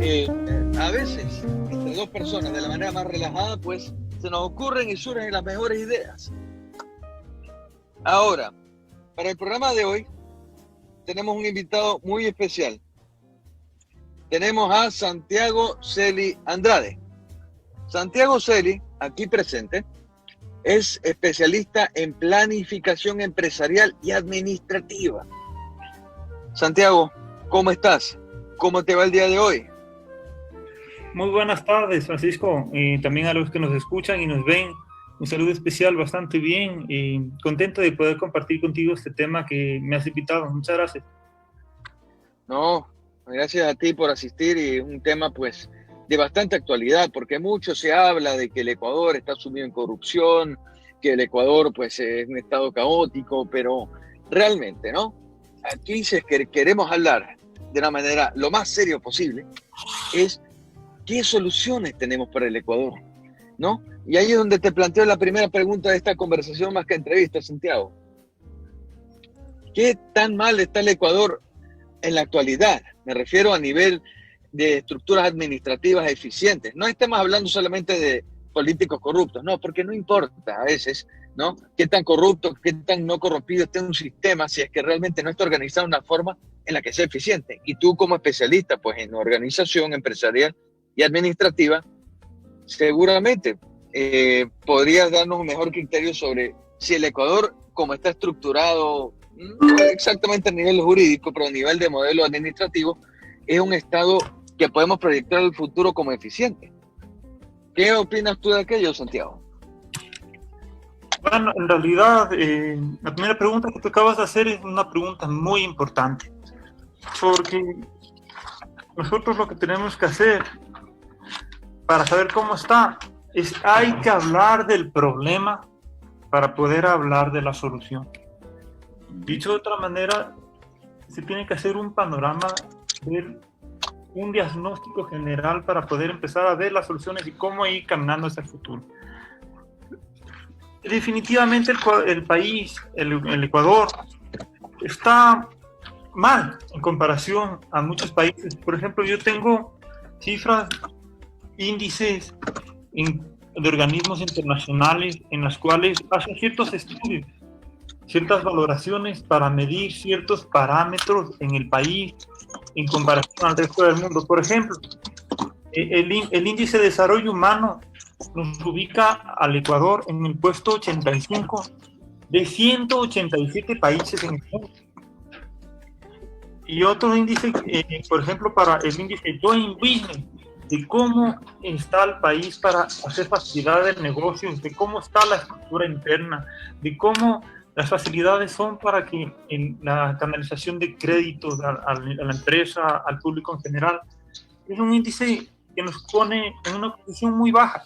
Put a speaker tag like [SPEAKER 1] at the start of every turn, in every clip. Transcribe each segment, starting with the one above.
[SPEAKER 1] A veces, entre dos personas, de la manera más relajada, pues se nos ocurren y surgen las mejores ideas. Ahora, para el programa de hoy, tenemos un invitado muy especial. Tenemos a Santiago Celi Andrade. Santiago Celi, aquí presente, es especialista en planificación empresarial y administrativa. Santiago, ¿cómo estás? ¿Cómo te va el día de hoy?
[SPEAKER 2] Muy buenas tardes, Francisco, y también a los que nos escuchan y nos ven. Un saludo especial, bastante bien, y contento de poder compartir contigo este tema que me has invitado. Muchas gracias.
[SPEAKER 1] No, gracias a ti por asistir, y es un tema pues de bastante actualidad, porque mucho se habla de que el Ecuador está sumido en corrupción, que el Ecuador pues es un estado caótico, pero realmente, ¿no? Aquí si es que queremos hablar de una manera lo más serio posible, es qué soluciones tenemos para el Ecuador, ¿no? Y ahí es donde te planteo la primera pregunta de esta conversación más que entrevista, Santiago. ¿Qué tan mal está el Ecuador en la actualidad? Me refiero a nivel de estructuras administrativas eficientes. No estamos hablando solamente de políticos corruptos, no, porque no importa a veces, ¿no? Qué tan corrupto, qué tan no corrompido esté un sistema, si es que realmente no está organizado de una forma en la que sea eficiente. Y tú como especialista, pues en organización empresarial y administrativa, seguramente podrías darnos un mejor criterio sobre si el Ecuador, como está estructurado, no exactamente a nivel jurídico, pero a nivel de modelo administrativo, es un estado que podemos proyectar al futuro como eficiente. ¿Qué opinas tú de aquello, Santiago?
[SPEAKER 2] Bueno, en realidad, la primera pregunta que tú acabas de hacer es una pregunta muy importante, porque nosotros lo que tenemos que hacer para saber cómo está es hay que hablar del problema para poder hablar de la solución. Dicho de otra manera, se tiene que hacer un panorama, ver un diagnóstico general para poder empezar a ver las soluciones y cómo ir caminando hacia el futuro. Definitivamente el país, el Ecuador, está mal en comparación a muchos países. Por ejemplo, yo tengo cifras, índices de organismos internacionales en las cuales hacen ciertos estudios, ciertas valoraciones para medir ciertos parámetros en el país en comparación al resto del mundo. Por ejemplo, el índice de desarrollo humano nos ubica al Ecuador en el puesto 85 de 187 países en el mundo. Y otro índice, por ejemplo, para el índice Doing Business, de cómo está el país para hacer facilidades de negocios, de cómo está la estructura interna, de cómo las facilidades son para que en la canalización de créditos a la empresa, al público en general. Es un índice que nos pone en una posición muy baja.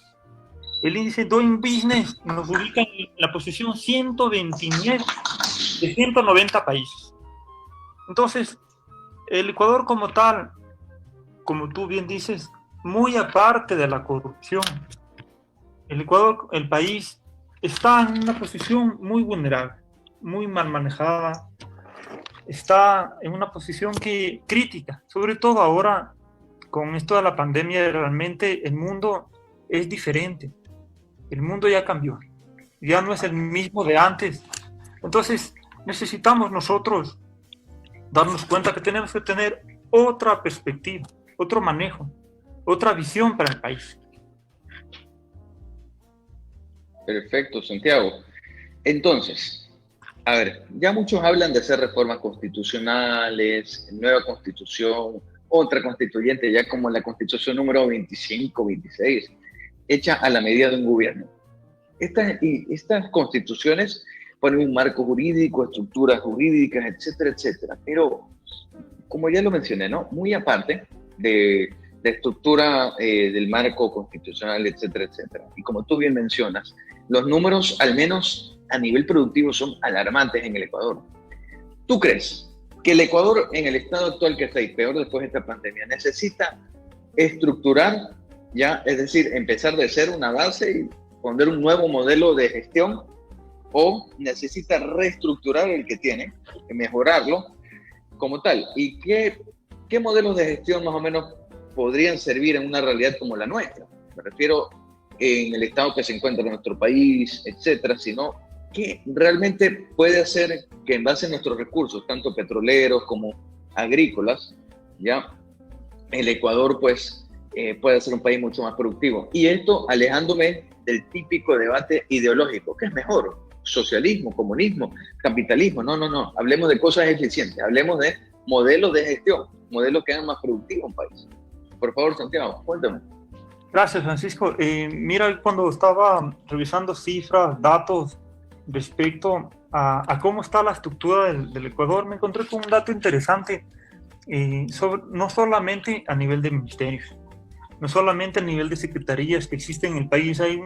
[SPEAKER 2] El índice Doing Business nos ubica en la posición 129 de 190 países. Entonces, el Ecuador como tal, como tú bien dices, muy aparte de la corrupción, el Ecuador, el país, está en una posición muy vulnerable, muy mal manejada, está en una posición crítica, sobre todo ahora con esto de la pandemia. Realmente el mundo es diferente, el mundo ya cambió, ya no es el mismo de antes. Entonces necesitamos nosotros darnos cuenta que tenemos que tener otra perspectiva, otro manejo, otra visión para el país.
[SPEAKER 1] Perfecto, Santiago. Entonces, a ver, ya muchos hablan de hacer reformas constitucionales, nueva constitución, otra constituyente, ya como la constitución número 25, 26, hecha a la medida de un gobierno. Estas constituciones ponen un marco jurídico, estructuras jurídicas, etcétera, etcétera. Pero, como ya lo mencioné, ¿no? Muy aparte de la estructura del marco constitucional, etcétera, etcétera. Y como tú bien mencionas, los números, al menos a nivel productivo, son alarmantes en el Ecuador. ¿Tú crees que el Ecuador, en el estado actual que está y peor después de esta pandemia, necesita estructurar ya, es decir, empezar de cero una base y poner un nuevo modelo de gestión, o necesita reestructurar el que tiene, mejorarlo como tal? ¿Y qué modelos de gestión más o menos podrían servir en una realidad como la nuestra. Me refiero en el estado que se encuentra nuestro país, etcétera, sino qué realmente puede hacer que en base a nuestros recursos, tanto petroleros como agrícolas, ya el Ecuador pues puede ser un país mucho más productivo. Y esto alejándome del típico debate ideológico, ¿qué es mejor? Socialismo, comunismo, capitalismo. No. Hablemos de cosas eficientes, hablemos de modelos de gestión, modelos que hagan más productivo un país. Por favor, Santiago, cuéntame.
[SPEAKER 2] Gracias, Francisco. Mira, cuando estaba revisando cifras, datos respecto a cómo está la estructura del Ecuador, me encontré con un dato interesante, no solamente a nivel de ministerios, no solamente a nivel de secretarías que existen en el país. Hay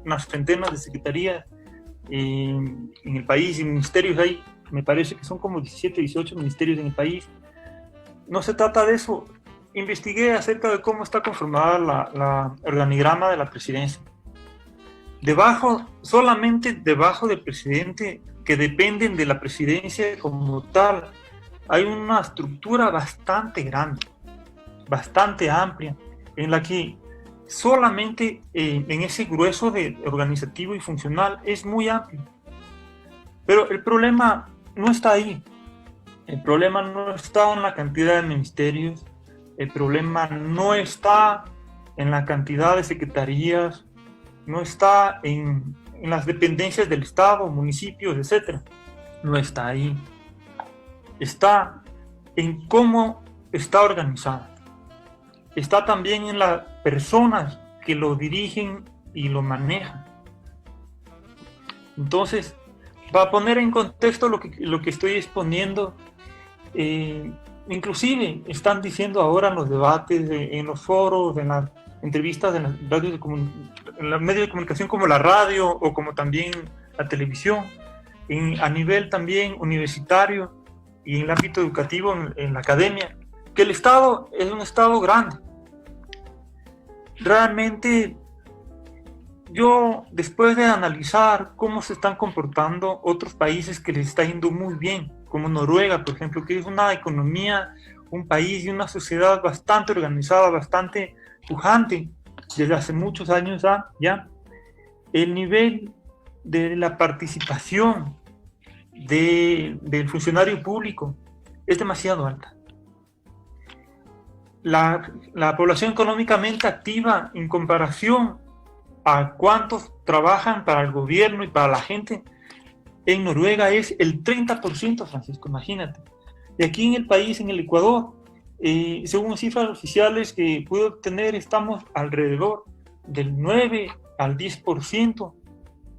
[SPEAKER 2] unas centenas de secretarías en el país, y ministerios hay, me parece que son como 17, 18 ministerios en el país. No se trata de eso. Investigué acerca de cómo está conformada la organigrama de la presidencia. Solamente debajo del presidente, que dependen de la presidencia como tal, hay una estructura bastante grande, bastante amplia, en la que solamente en ese grueso de organizativo y funcional es muy amplio. Pero el problema no está ahí. El problema no está en la cantidad de ministerios, el problema no está en la cantidad de secretarías, no está en las dependencias del Estado, municipios, etc. No está ahí. Está en cómo está organizado. Está también en las personas que lo dirigen y lo manejan. Entonces, para poner en contexto lo que estoy exponiendo, inclusive están diciendo ahora en los debates, en los foros, en las entrevistas, en los medios de comunicación como la radio o como también la televisión, a nivel también universitario y en el ámbito educativo, en la academia, que el Estado es un Estado grande. Realmente, yo, después de analizar cómo se están comportando otros países que les está yendo muy bien, como Noruega, por ejemplo, que es una economía, un país y una sociedad bastante organizada, bastante pujante desde hace muchos años ya, el nivel de la participación del funcionario público es demasiado alta. La población económicamente activa en comparación a cuántos trabajan para el gobierno y para la gente en Noruega es el 30%, Francisco, imagínate. Y aquí en el país, en el Ecuador, según cifras oficiales que pude obtener, estamos alrededor del 9 al 10%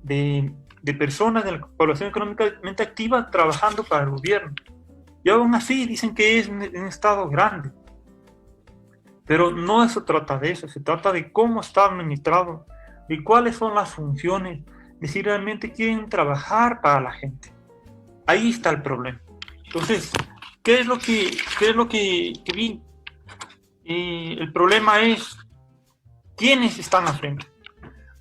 [SPEAKER 2] de personas de la población económicamente activa trabajando para el gobierno. Y aún así dicen que es un estado grande. Pero no se trata de eso, se trata de cómo está administrado, de cuáles son las funciones, de si realmente quieren trabajar para la gente. Ahí está el problema. Entonces, ¿qué es lo que vi? El problema es quiénes están al frente.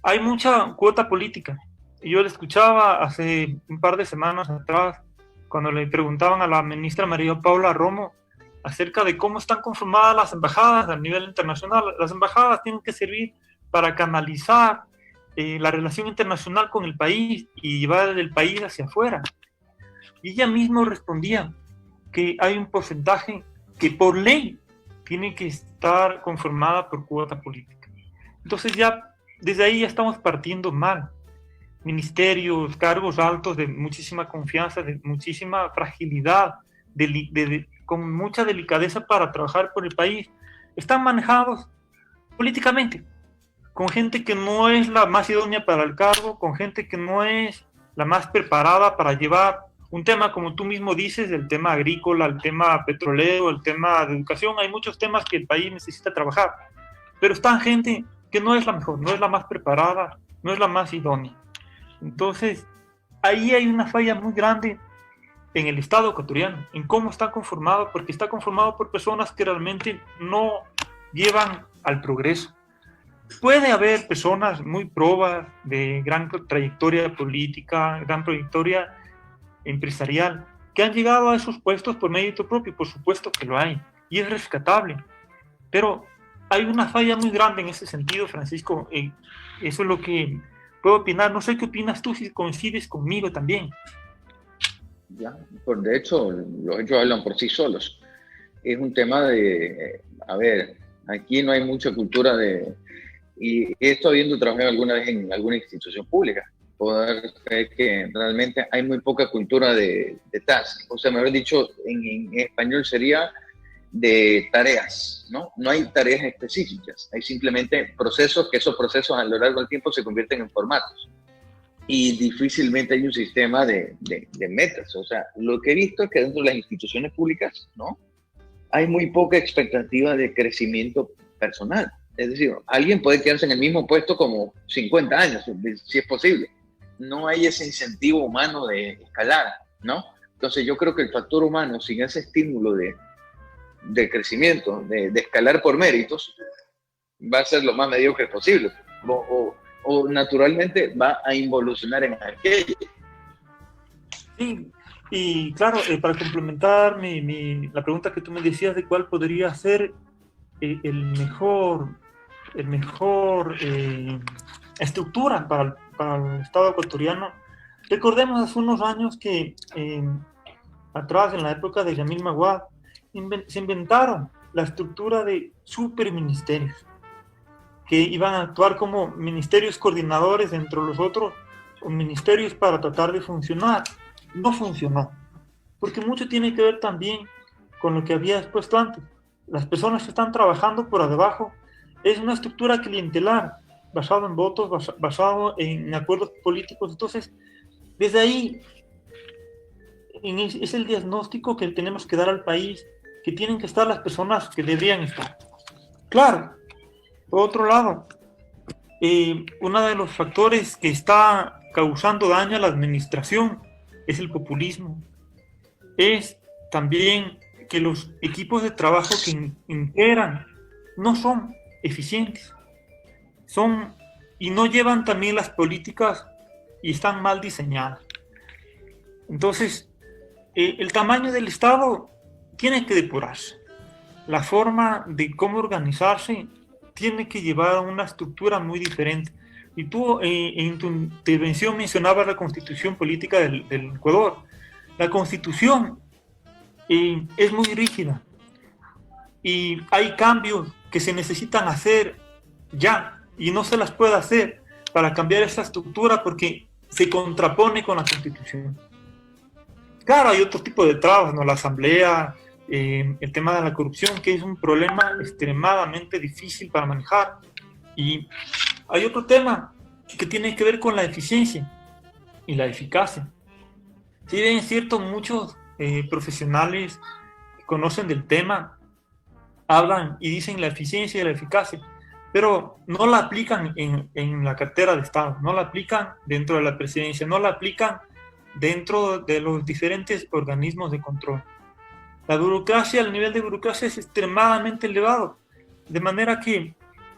[SPEAKER 2] Hay mucha cuota política. Yo le escuchaba hace un par de semanas atrás, cuando le preguntaban a la ministra María Paula Romo acerca de cómo están conformadas las embajadas a nivel internacional. Las embajadas tienen que servir para canalizar la relación internacional con el país y llevar el país hacia afuera. Y ella misma respondía que hay un porcentaje que por ley tiene que estar conformada por cuota política. Entonces ya desde ahí ya estamos partiendo mal. Ministerios, cargos altos de muchísima confianza, de muchísima fragilidad, con mucha delicadeza para trabajar por el país, están manejados políticamente, con gente que no es la más idónea para el cargo, con gente que no es la más preparada para llevar un tema, como tú mismo dices, el tema agrícola, el tema petrolero, el tema de educación. Hay muchos temas que el país necesita trabajar, pero está gente que no es la mejor, no es la más preparada, no es la más idónea. Entonces, ahí hay una falla muy grande en el Estado ecuatoriano, en cómo está conformado, porque está conformado por personas que realmente no llevan al progreso. Puede haber personas muy probas, de gran trayectoria política, gran trayectoria empresarial, que han llegado a esos puestos por mérito propio, por supuesto que lo hay, y es rescatable. Pero hay una falla muy grande en ese sentido, Francisco. Eso es lo que puedo opinar. No sé qué opinas tú, si coincides conmigo también.
[SPEAKER 1] Ya, pues de hecho, los hechos hablan por sí solos. Es un tema de, a ver, aquí no hay mucha cultura de, y esto habiendo trabajado alguna vez en alguna institución pública, poder ver que realmente hay muy poca cultura de task. O sea, mejor dicho, en español sería de tareas, ¿no? No hay tareas específicas, hay simplemente procesos, que esos procesos a lo largo del tiempo se convierten en formatos. Y difícilmente hay un sistema de metas. O sea, lo que he visto es que dentro de las instituciones públicas, ¿no? Hay muy poca expectativa de crecimiento personal. Es decir, alguien puede quedarse en el mismo puesto como 50 años, si es posible. No hay ese incentivo humano de escalar, ¿no? Entonces yo creo que el factor humano, sin ese estímulo de crecimiento, de escalar por méritos, va a ser lo más mediocre posible. O naturalmente va a involucionar en aquello.
[SPEAKER 2] Sí, y claro, para complementar la pregunta que tú me decías de cuál podría ser el mejor estructura para el Estado ecuatoriano, recordemos hace unos años que atrás, en la época de Yamil Maguad, se inventaron la estructura de superministerios, que iban a actuar como ministerios coordinadores dentro de los otros, o ministerios para tratar de funcionar. No funcionó, porque mucho tiene que ver también con lo que había expuesto antes. Las personas que están trabajando por debajo es una estructura clientelar, basado en votos, basado en acuerdos políticos. Entonces, desde ahí es el diagnóstico que tenemos que dar al país, que tienen que estar las personas que deberían estar. Claro, por otro lado, uno de los factores que está causando daño a la administración es el populismo. Es también que los equipos de trabajo que integran no son eficientes, y no llevan también las políticas y están mal diseñadas. Entonces, el tamaño del Estado tiene que depurarse. La forma de cómo organizarse tiene que llevar a una estructura muy diferente. Y tú en tu intervención mencionabas la Constitución Política del Ecuador. La Constitución es muy rígida y hay cambios que se necesitan hacer ya y no se las puede hacer para cambiar esa estructura porque se contrapone con la Constitución. Claro, hay otro tipo de trabas, ¿no? La asamblea, el tema de la corrupción, que es un problema extremadamente difícil para manejar. Y hay otro tema que tiene que ver con la eficiencia y la eficacia. Si bien es cierto, muchos profesionales que conocen del tema hablan y dicen la eficiencia y la eficacia, pero no la aplican en la cartera de Estado, no la aplican dentro de la presidencia, no la aplican dentro de los diferentes organismos de control. La burocracia, el nivel de burocracia es extremadamente elevado, de manera que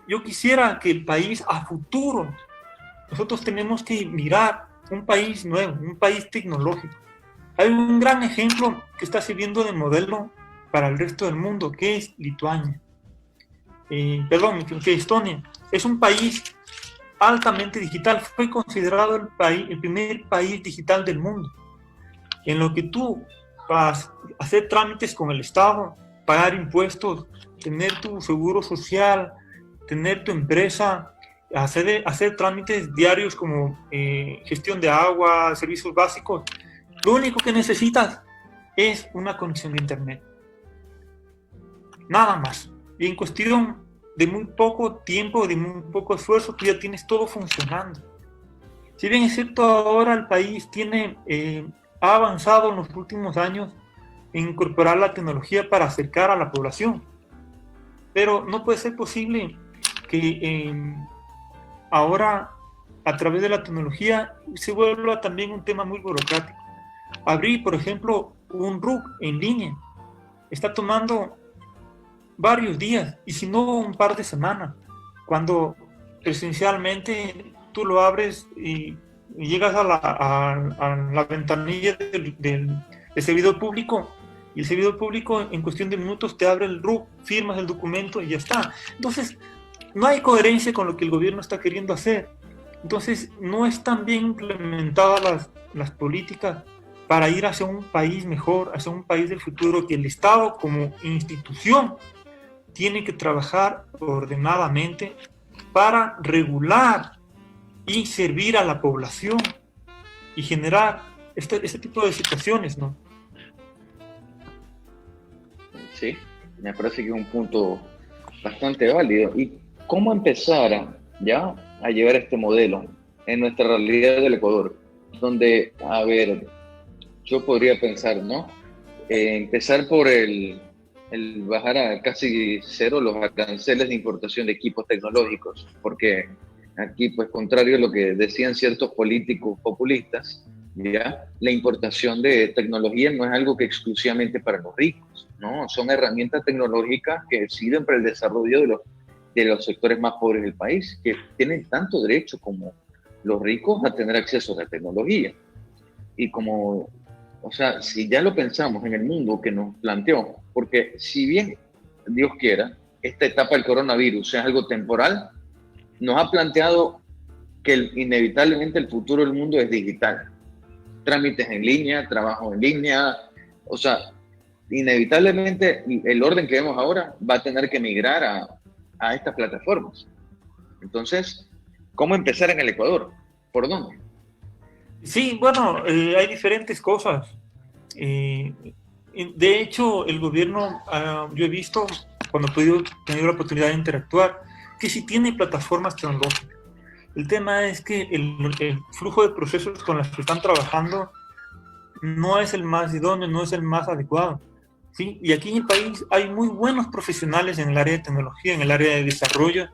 [SPEAKER 2] yo quisiera que el país a futuro, nosotros tenemos que mirar un país nuevo, un país tecnológico. Hay un gran ejemplo que está sirviendo de modelo para el resto del mundo, que es Lituania. Que Estonia. Es un país altamente digital, fue considerado el primer país digital del mundo, en lo que tú vas a hacer trámites con el Estado, pagar impuestos, tener tu seguro social, tener tu empresa, hacer trámites diarios como gestión de agua, servicios básicos. Lo único que necesitas es una conexión de internet. Nada más. Y en cuestión de muy poco tiempo, de muy poco esfuerzo, tú ya tienes todo funcionando. Si bien es cierto, ahora el país ha avanzado en los últimos años en incorporar la tecnología para acercar a la población, pero no puede ser posible que ahora, a través de la tecnología, se vuelva también un tema muy burocrático. Abrir, por ejemplo, un RUC en línea está tomando varios días, y si no un par de semanas, cuando presencialmente tú lo abres y llegas a la ventanilla del servidor público Y el servidor público en cuestión de minutos te abre el RUC, firmas el documento y ya está. Entonces, no hay coherencia con lo que el gobierno está queriendo hacer. Entonces, no están bien implementadas las políticas para ir hacia un país mejor, hacia un país del futuro, que el Estado como institución tiene que trabajar ordenadamente para regular y servir a la población y generar este tipo de situaciones, ¿no?
[SPEAKER 1] Sí, me parece que es un punto bastante válido. ¿Y cómo empezar a llevar este modelo en nuestra realidad del Ecuador? Donde, a ver, yo podría pensar, ¿no? Empezar por el bajar a casi cero los aranceles de importación de equipos tecnológicos, porque aquí, pues, contrario a lo que decían ciertos políticos populistas, ¿ya? La importación de tecnología no es algo que exclusivamente para los ricos, ¿no? Son herramientas tecnológicas que sirven para el desarrollo de los sectores más pobres del país, que tienen tanto derecho como los ricos a tener acceso a la tecnología. Y como, o sea, si ya lo pensamos en el mundo que nos planteó, porque si bien Dios quiera, esta etapa del coronavirus es algo temporal, nos ha planteado que inevitablemente el futuro del mundo es digital. Trámites en línea, trabajo en línea, o sea, inevitablemente el orden que vemos ahora va a tener que migrar a estas plataformas. Entonces, ¿cómo empezar en el Ecuador? ¿Por dónde?
[SPEAKER 2] Sí, bueno, hay diferentes cosas. De hecho, el gobierno, yo he visto, cuando he podido tener la oportunidad de interactuar, que sí tiene plataformas tecnológicas. El tema es que el flujo de procesos con los que están trabajando no es el más idóneo, no es el más adecuado, ¿sí? Y aquí en el país hay muy buenos profesionales en el área de tecnología, en el área de desarrollo,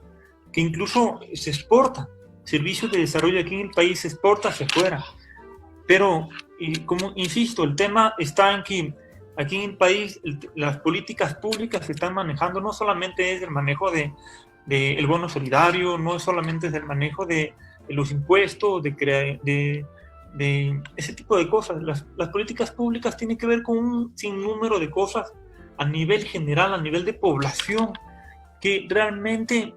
[SPEAKER 2] que incluso se exporta. Servicios de desarrollo aquí en el país se exporta hacia afuera. Pero, como insisto, el tema está en que aquí en el país las políticas públicas se están manejando, no solamente es el manejo el bono solidario, no solamente es el manejo de los impuestos, de ese tipo de cosas. Las políticas públicas tienen que ver con un sinnúmero de cosas a nivel general, a nivel de población, que realmente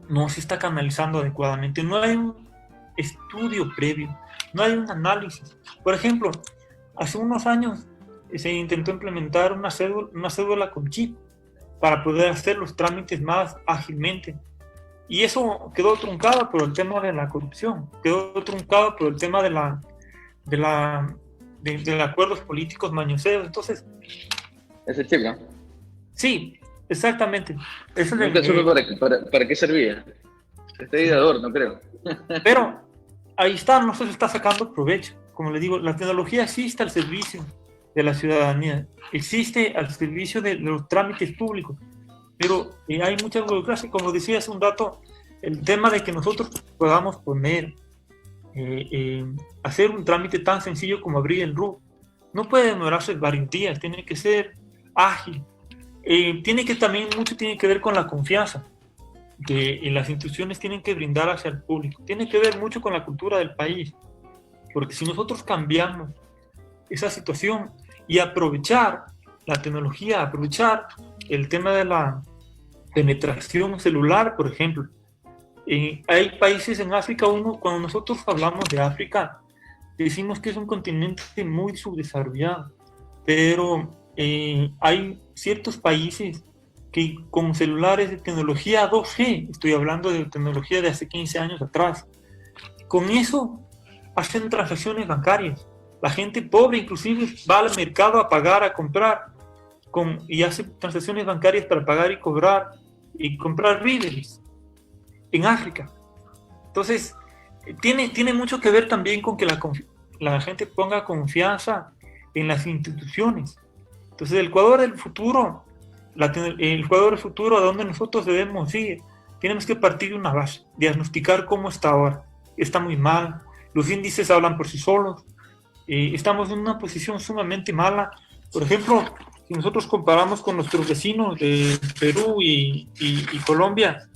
[SPEAKER 2] no se está canalizando adecuadamente. No hay un estudio previo, no hay un análisis. Por ejemplo, hace unos años se intentó implementar una cédula con chip para poder hacer los trámites más ágilmente. Y eso quedó truncado por el tema de la corrupción, quedó truncado por el tema de acuerdos políticos mañoseros. Entonces,
[SPEAKER 1] Ese chip, ¿no?
[SPEAKER 2] sí, exactamente. Eso
[SPEAKER 1] Nunca supe para qué servía. Este ideador, no creo.
[SPEAKER 2] Pero ahí está, no se le está sacando provecho. Como le digo, la tecnología existe al servicio de la ciudadanía, existe al servicio de los trámites públicos, pero hay mucha burocracia. Como decía hace un rato, el tema de que nosotros podamos hacer un trámite tan sencillo como abrir el RUC, no puede demorarse varios días, tiene que ser ágil. Mucho tiene que ver con la confianza que las instituciones tienen que brindar hacia el público. Tiene que ver mucho con la cultura del país, porque si nosotros cambiamos esa situación y aprovechar la tecnología, aprovechar el tema de la penetración celular, por ejemplo. Hay países en África, cuando nosotros hablamos de África, decimos que es un continente muy subdesarrollado, pero hay ciertos países que con celulares de tecnología 2G, estoy hablando de tecnología de hace 15 años atrás, con eso hacen transacciones bancarias. La gente pobre inclusive va al mercado a pagar, a comprar, y hace transacciones bancarias para pagar y cobrar y comprar víveres en África. Entonces, tiene mucho que ver también con que la gente ponga confianza en las instituciones. Entonces, el Ecuador del futuro, a donde nosotros debemos ir, tenemos que partir de una base, diagnosticar cómo está ahora. Está muy mal, los índices hablan por sí solos, estamos en una posición sumamente mala. Por ejemplo, si nosotros comparamos con nuestros vecinos de Perú y Colombia,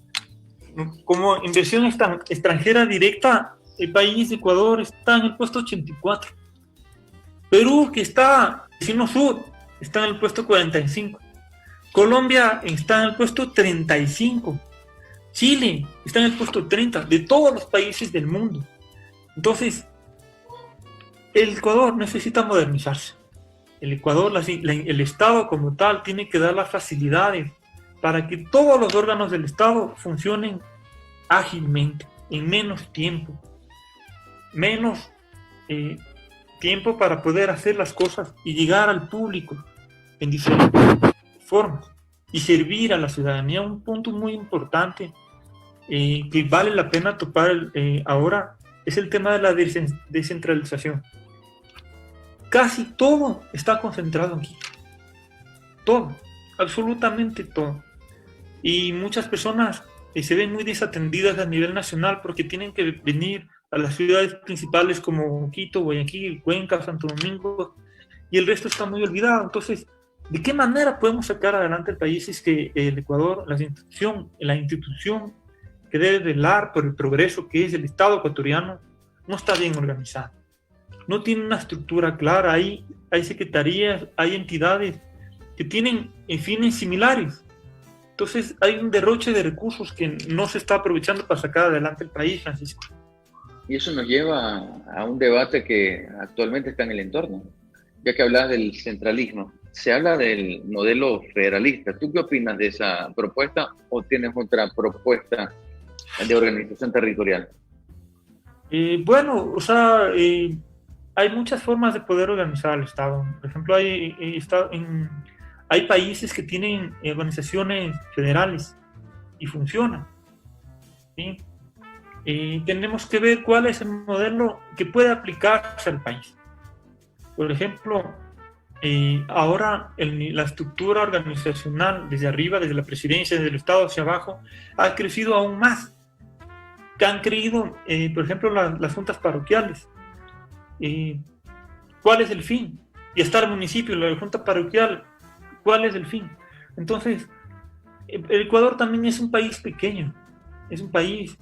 [SPEAKER 2] como inversión extranjera directa, el país de Ecuador está en el puesto 84. Perú, que está vecino sur, está en el puesto 45. Colombia está en el puesto 35. Chile está en el puesto 30 de todos los países del mundo. Entonces, el Ecuador necesita modernizarse. El Ecuador, el Estado como tal, tiene que dar las facilidades para que todos los órganos del Estado funcionen ágilmente, en menos tiempo. Menos tiempo para poder hacer las cosas y llegar al público en diferentes formas y servir a la ciudadanía. Un punto muy importante que vale la pena topar ahora es el tema de la descentralización. Casi todo está concentrado aquí. Todo, absolutamente todo. Y muchas personas se ven muy desatendidas a nivel nacional porque tienen que venir a las ciudades principales como Quito, Guayaquil, Cuenca, Santo Domingo, y el resto está muy olvidado. Entonces, ¿de qué manera podemos sacar adelante el país si es que el Ecuador, la institución que debe velar por el progreso, que es el Estado ecuatoriano, no está bien organizada? No tiene una estructura clara. Hay secretarías, hay entidades que tienen fines similares. Entonces hay un derroche de recursos que no se está aprovechando para sacar adelante el país, Francisco.
[SPEAKER 1] Y eso nos lleva a un debate que actualmente está en el entorno. Ya que hablas del centralismo, se habla del modelo federalista. ¿Tú qué opinas de esa propuesta o tienes otra propuesta de organización territorial?
[SPEAKER 2] Bueno, o sea, hay muchas formas de poder organizar el Estado. Por ejemplo, hay países que tienen organizaciones federales y funcionan, ¿sí? Tenemos que ver cuál es el modelo que puede aplicarse al país. Por ejemplo, ahora la estructura organizacional desde arriba, desde la presidencia, desde el Estado hacia abajo, ha crecido aún más. Que han creído, por ejemplo, las juntas parroquiales. ¿Cuál es el fin? Y está el municipio, la junta parroquial, ¿cuál es el fin? Entonces, el Ecuador también es un país pequeño, es un país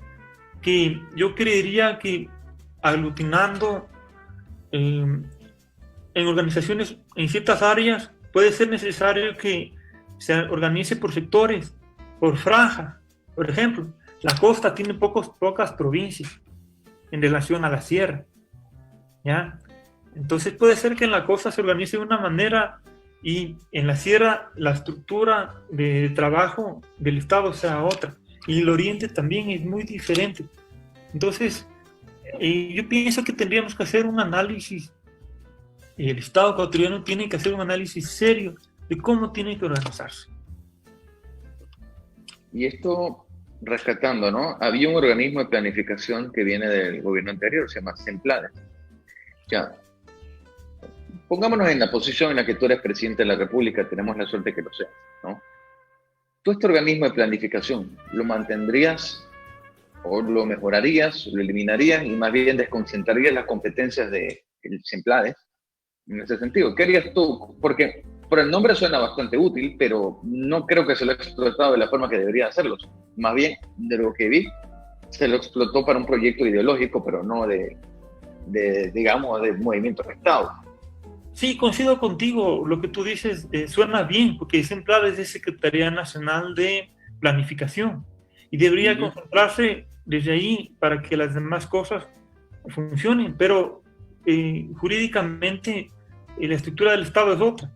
[SPEAKER 2] que yo creería que aglutinando en organizaciones en ciertas áreas puede ser necesario que se organice por sectores, por franjas. Por ejemplo, la costa tiene pocas provincias en relación a la sierra, ¿ya? Entonces puede ser que en la costa se organice de una manera y en la sierra la estructura de trabajo del Estado sea otra, y el oriente también es muy diferente. Entonces yo pienso que tendríamos que hacer un análisis, el Estado ecuatoriano tiene que hacer un análisis serio de cómo tiene que organizarse.
[SPEAKER 1] Y esto rescatando, ¿no? Había un organismo de planificación que viene del gobierno anterior, se llama CENPLADES. Ya, pongámonos en la posición en la que tú eres presidente de la República, tenemos la suerte que lo seas, ¿no? ¿Tú este organismo de planificación lo mantendrías o lo mejorarías, lo eliminarías y más bien desconcentrarías las competencias del CENPLADES en ese sentido? ¿Qué harías tú? Porque por el nombre suena bastante útil, pero no creo que se lo haya explotado de la forma que debería hacerlo. Más bien, de lo que vi, se lo explotó para un proyecto ideológico, pero no digamos, de movimiento de Estado.
[SPEAKER 2] Sí, coincido contigo. Lo que tú dices suena bien, porque CENPLADES es Secretaría Nacional de Planificación y debería concentrarse desde ahí para que las demás cosas funcionen, pero jurídicamente la estructura del Estado es otra.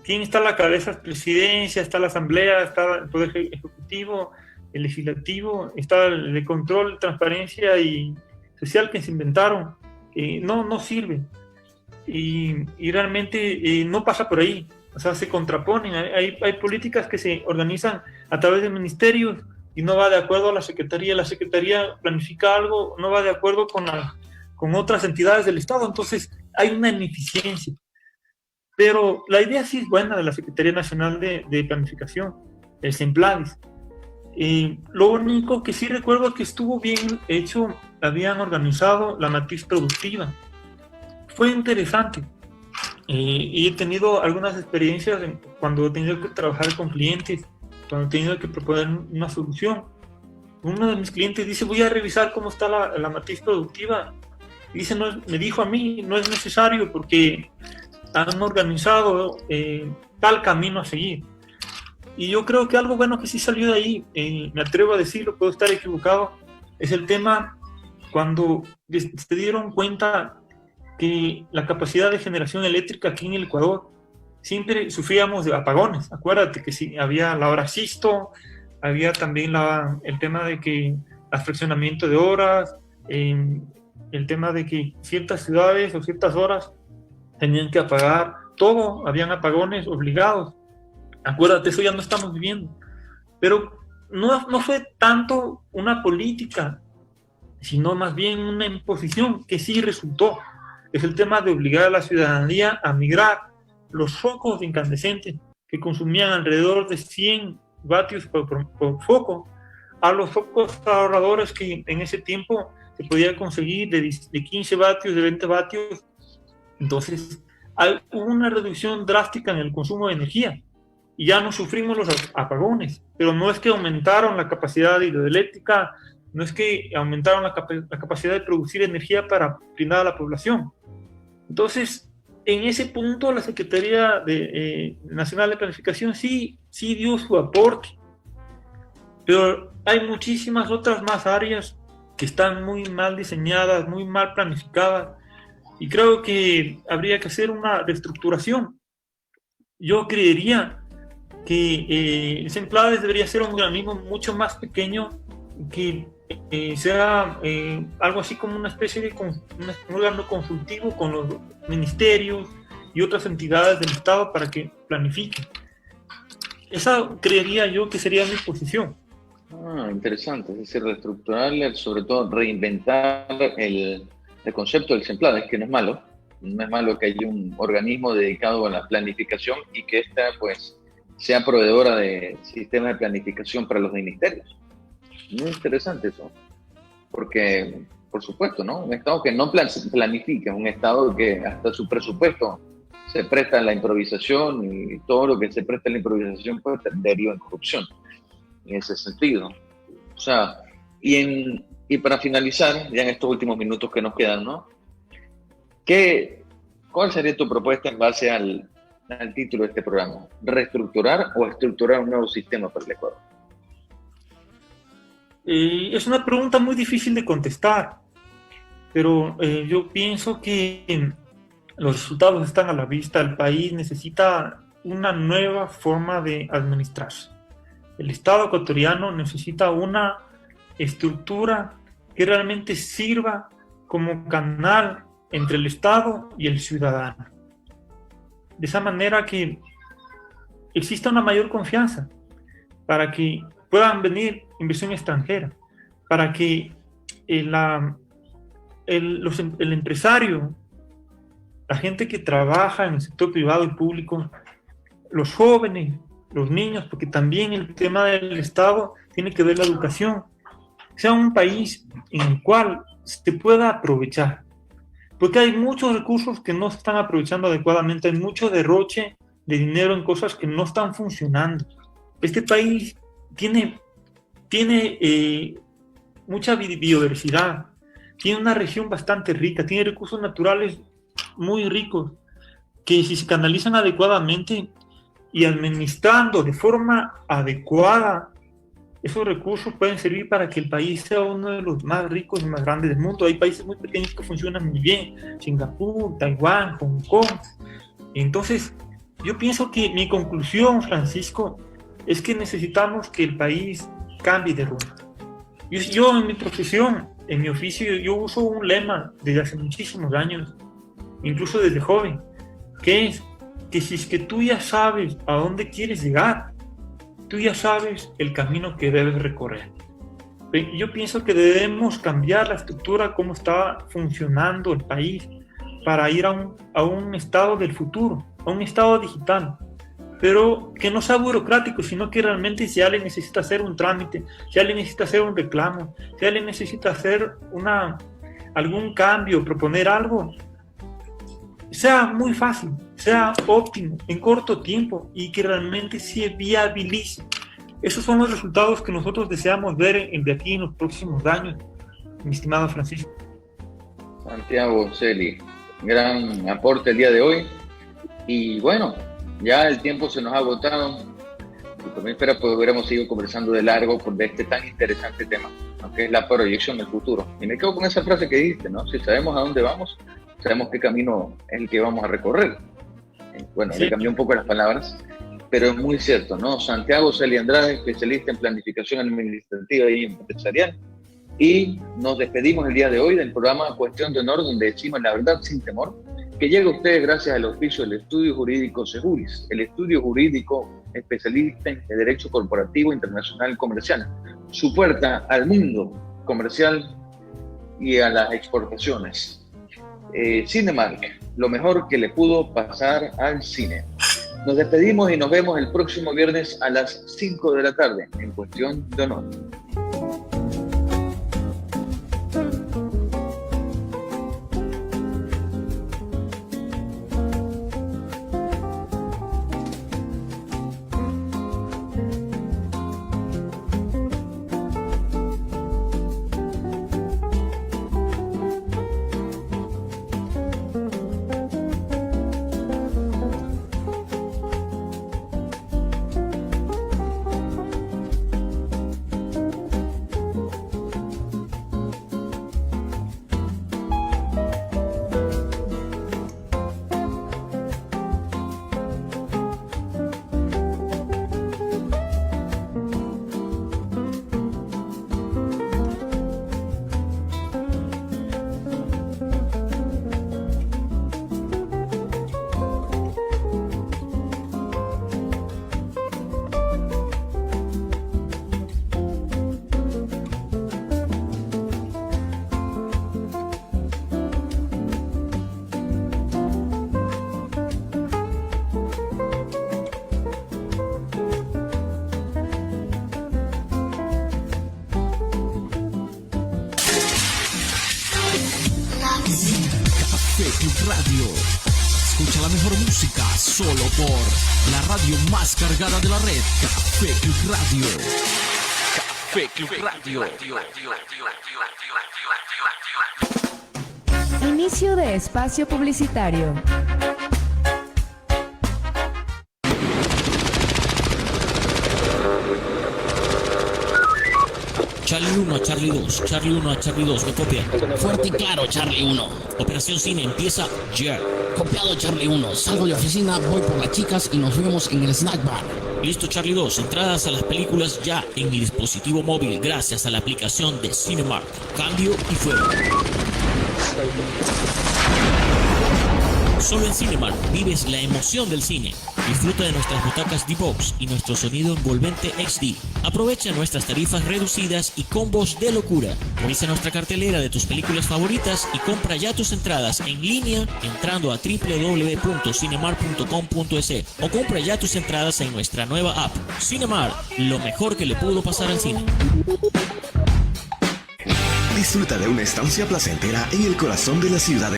[SPEAKER 2] ¿Quién está a la cabeza? Presidencia, está la Asamblea, está el Poder Ejecutivo, el Legislativo, está el de control, transparencia y social que se inventaron. No sirve. Y realmente no pasa por ahí. O sea, se contraponen. Hay políticas que se organizan a través de ministerios y no va de acuerdo a la Secretaría. La Secretaría planifica algo, no va de acuerdo con otras entidades del Estado. Entonces, hay una ineficiencia. Pero la idea sí es buena de la Secretaría Nacional de Planificación, el CENPLADES. Lo único que sí recuerdo es que estuvo bien hecho, habían organizado la matriz productiva. Fue interesante. Y he tenido algunas experiencias cuando he tenido que trabajar con clientes, cuando he tenido que proponer una solución. Uno de mis clientes dice, voy a revisar cómo está la matriz productiva. Y dice, me dijo a mí, no es necesario porque han organizado tal camino a seguir. Y yo creo que algo bueno que sí salió de ahí, me atrevo a decirlo, puedo estar equivocado, es el tema cuando se dieron cuenta que la capacidad de generación eléctrica aquí en el Ecuador, siempre sufríamos de apagones. Acuérdate que sí, había la hora Sisto, había también el tema de que el fraccionamiento de horas, el tema de que ciertas ciudades o ciertas horas tenían que apagar todo, habían apagones obligados. Acuérdate, eso ya no estamos viviendo. Pero no fue tanto una política, sino más bien una imposición que sí resultó. Es el tema de obligar a la ciudadanía a migrar los focos incandescentes que consumían alrededor de 100 vatios por foco a los focos ahorradores que en ese tiempo se podía conseguir de 15 vatios, de 20 vatios. Entonces, hubo una reducción drástica en el consumo de energía y ya no sufrimos los apagones, pero no es que aumentaron la capacidad hidroeléctrica, no es que aumentaron la capacidad de producir energía para brindar a la población. Entonces, en ese punto la Secretaría Nacional de Planificación sí dio su aporte, pero hay muchísimas otras más áreas que están muy mal diseñadas, muy mal planificadas, y creo que habría que hacer una reestructuración. Yo creería que Semplades debería ser un organismo mucho más pequeño, que sea algo así como una especie de un órgano consultivo con los ministerios y otras entidades del Estado para que planifiquen. Esa creería yo que sería mi posición.
[SPEAKER 1] Interesante, es decir, reestructurar, sobre todo reinventar el concepto del Semplades, que no es malo que haya un organismo dedicado a la planificación y que ésta pues sea proveedora de sistemas de planificación para los ministerios. Muy interesante eso, porque, por supuesto, ¿no? Un Estado que no planifica, un Estado que hasta su presupuesto se presta a la improvisación, y todo lo que se presta a la improvisación pues deriva en corrupción, en ese sentido. O sea, y para finalizar, ya en estos últimos minutos que nos quedan, ¿no? ¿Cuál sería tu propuesta en base al título de este programa? ¿Reestructurar o estructurar un nuevo sistema para el Ecuador?
[SPEAKER 2] Es una pregunta muy difícil de contestar, pero yo pienso que los resultados están a la vista. El país necesita una nueva forma de administrarse. El Estado ecuatoriano necesita una estructura que realmente sirva como canal entre el Estado y el ciudadano. De esa manera que exista una mayor confianza para que puedan venir inversión extranjera, para que el empresario, la gente que trabaja en el sector privado y público, los jóvenes, los niños, porque también el tema del Estado tiene que ver la educación, sea un país en el cual se pueda aprovechar. Porque hay muchos recursos que no se están aprovechando adecuadamente, hay mucho derroche de dinero en cosas que no están funcionando. Este país tiene mucha biodiversidad, tiene una región bastante rica, tiene recursos naturales muy ricos, que si se canalizan adecuadamente y administrando de forma adecuada, esos recursos pueden servir para que el país sea uno de los más ricos y más grandes del mundo. Hay países muy pequeños que funcionan muy bien, Singapur, Taiwán, Hong Kong. Entonces, yo pienso que mi conclusión, Francisco, es que necesitamos que el país cambie de rumbo. Yo en mi profesión, en mi oficio, yo uso un lema desde hace muchísimos años, incluso desde joven, que es que si es que tú ya sabes a dónde quieres llegar, tú ya sabes el camino que debes recorrer. Yo pienso que debemos cambiar la estructura, cómo está funcionando el país, para ir a un estado del futuro, a un estado digital, pero que no sea burocrático, sino que realmente si alguien necesita hacer un trámite, si alguien necesita hacer un reclamo, si alguien necesita hacer algún cambio, proponer algo, sea muy fácil, sea óptimo, en corto tiempo y que realmente se viabilice. Esos son los resultados que nosotros deseamos ver de aquí en los próximos años, mi estimado Francisco.
[SPEAKER 1] Santiago Celi, gran aporte el día de hoy. Y bueno, ya el tiempo se nos ha agotado. Y por mí espera, pues hubiéramos seguido conversando de largo de este tan interesante tema, ¿no? Que es la proyección del futuro. Y me quedo con esa frase que dijiste, ¿no? Si sabemos a dónde vamos, sabemos qué camino es el que vamos a recorrer. Bueno,
[SPEAKER 2] Sí.
[SPEAKER 1] le cambié un poco las palabras, pero es muy cierto, ¿no? Santiago Celi Andrade, especialista en planificación administrativa y empresarial. Y nos despedimos el día de hoy del programa Cuestión de Honor, donde decimos la verdad sin temor, que llega a ustedes gracias al auspicio del Estudio Jurídico Seguris, el estudio jurídico especialista en Derecho Corporativo Internacional Comercial. Su puerta al mundo comercial y a las exportaciones. Cinemark, lo mejor que le pudo pasar al cine. Nos despedimos y nos vemos el próximo viernes a las 5 de la tarde en Cuestión de Honor.
[SPEAKER 3] Radio. Escucha la mejor música solo por la radio más cargada de la red, Café Club Radio. Café Club Radio.
[SPEAKER 4] Inicio de espacio publicitario.
[SPEAKER 5] Charlie 1 a Charlie 2, Charlie 1 a Charlie 2, me copia.
[SPEAKER 6] Fuerte y claro, Charlie 1.
[SPEAKER 5] Operación Cine empieza ya.
[SPEAKER 6] Copiado, Charlie 1. Salgo de oficina, voy por las chicas y nos vemos en el snack bar.
[SPEAKER 5] Listo, Charlie 2, entradas a las películas ya en mi dispositivo móvil gracias a la aplicación de Cinemark. Cambio y fuego. Solo en Cinemark vives la emoción del cine. Disfruta de nuestras butacas D-Box y nuestro sonido envolvente XD. Aprovecha nuestras tarifas reducidas y combos de locura. Revisa nuestra cartelera de tus películas favoritas y compra ya tus entradas en línea entrando a www.cinemark.com.es o compra ya tus entradas en nuestra nueva app. Cinemark, lo mejor que le pudo pasar al cine.
[SPEAKER 7] Disfruta de una estancia placentera en el corazón de la ciudad.